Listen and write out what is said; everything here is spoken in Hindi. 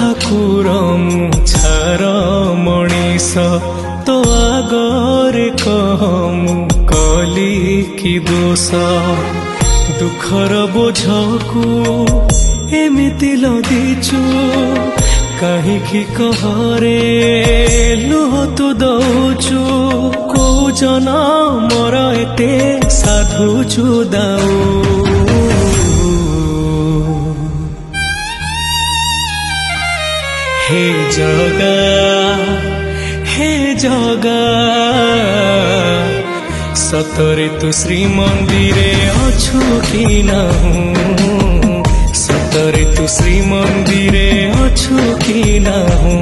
ठाकुर छार मनीष तो आगरे कह मु कली कि दोष दुखर बोझकू एमिति लदिचु कहीं कहरे लुह तू दौचु को जनमर एते साधुचु दाऊ हे जगा सतरे तू श्रीमंदिरे अछु कि नाहु सतरे तू श्रीमंदिरे अछु कि नाहु।